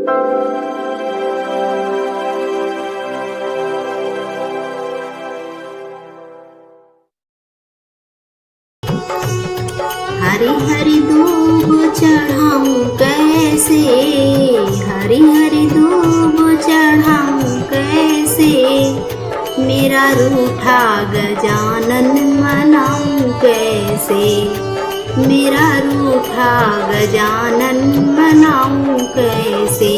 हरी हरी दूब चढ़ाऊं कैसे, हरी हरी दूब चढ़ाऊं कैसे, मेरा रूठा गजानन मनाऊं कैसे, मेरा रूठा गजानन मनाऊं कैसे।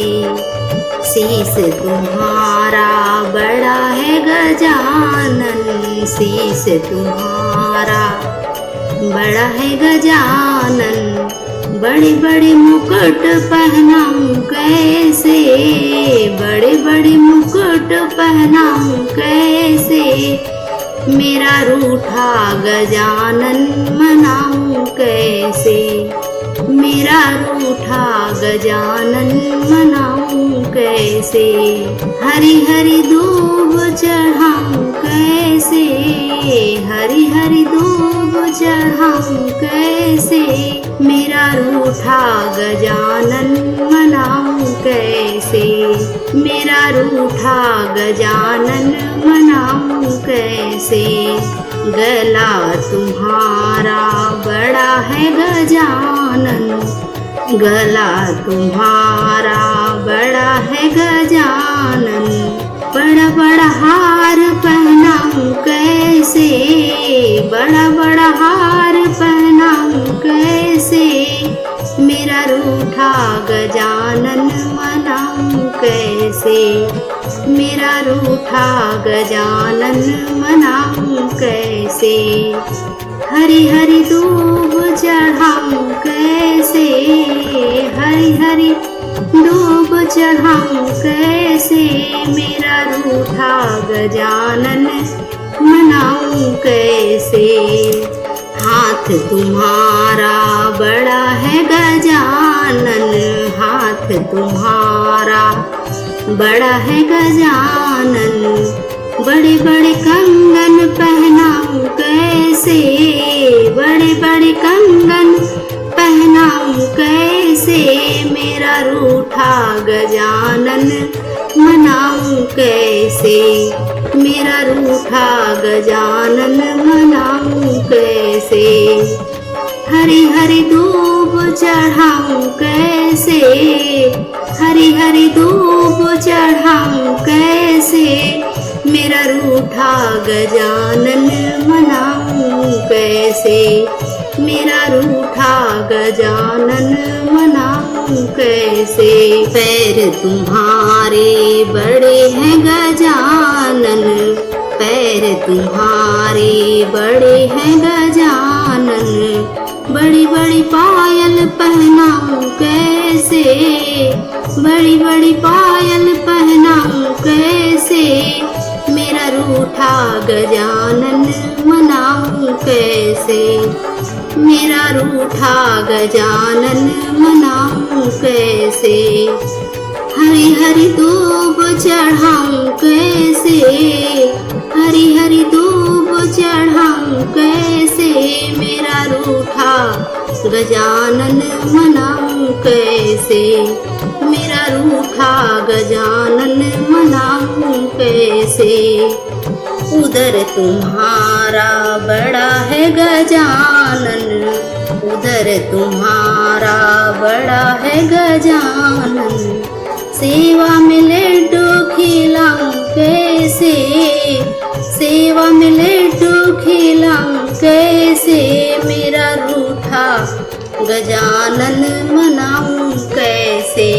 शीस तुम्हारा बड़ा है गजानन, शीस तुम्हारा बड़ा है गजानन, बड़े बड़े मुकुट पहनाऊं कैसे, बड़े बड़े मुकुट पहनाऊं कैसे, मेरा रूठा गजानन मनाऊं कैसे, मेरा रूठा गजानन मनाऊं कैसे। हरी हरी दूब चढ़ाऊं कैसे, हरी हरी दूब चढ़ाऊं कैसे, मेरा रूठा गजानन मनाऊं कैसे, मेरा रूठा गजानन मनाऊं कैसे। गला तुम्हारा बड़ा है गजानन, गला तुम्हारा बड़ा है गजानन, बड़ा बड़ा हार पहनाऊं कैसे, बड़ा बड़ा हार पहनाऊं कैसे, मेरा रूठा गजानन मनाऊं कैसे, मेरा रूठा गजानन मनाऊं कैसे। हरी हरी दूब चढ़ाऊं कैसे, हरी हरी दूब चढ़ाऊं कैसे, मेरा रूठा गजानन मनाऊं कैसे। हाथ तुम्हारा बड़ा है गजानन, हाथ तुम्हारा बड़ा है गजानन, बड़े बड़े कंगन पहनाऊं कैसे, बड़े बड़े कंगन पहनाऊं कैसे, मेरा रूठा गजानन मनाऊं कैसे, मेरा रूठा गजानन मनाऊं कैसे। हरी हरी दूब चढ़ाऊं कैसे, हरी हरी दूब चढ़ाऊं कैसे, मेरा रूठा गजानन मनाऊं कैसे, मेरा रूठा गजानन मनाऊं कैसे। पैर तुम्हारे बड़े हैं गजानन, पैर तुम्हारे बड़े हैं गजानन, बड़ी बड़ी पायल पहनाऊं कैसे, बड़ी बड़ी पायल पहनाऊं कैसे, मेरा रूठा गजानन मनाऊं कैसे, मेरा रूठा गजानन मनाऊं कैसे। हरी हरी दूब चढ़ाऊं कैसे, हरी हरी दूब चढ़ाऊं कैसे, मेरा रूठा गजानन मनाऊं कैसे, मेरा रूठा गजानन मनाऊं कैसे। उधर तुम्हारा बड़ा है गजानन, उधर तुम्हारा बड़ा है गजानन, सेवा में लड्डू खिलाऊं कैसे, सेवा में लड्डू खिलाऊं कैसे, मेरा रूठा गजानन मनाऊं कैसे,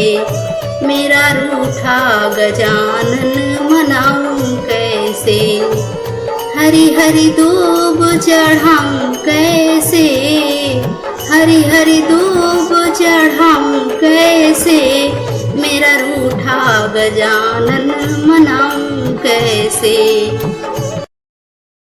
मेरा रूठा गजानन मनाऊं कैसे। हरी हरी दूब चढ़ाऊं कैसे, हरी हरी दूब चढ़ाऊं कैसे, मेरा रूठा गजानन मनाऊं कैसे,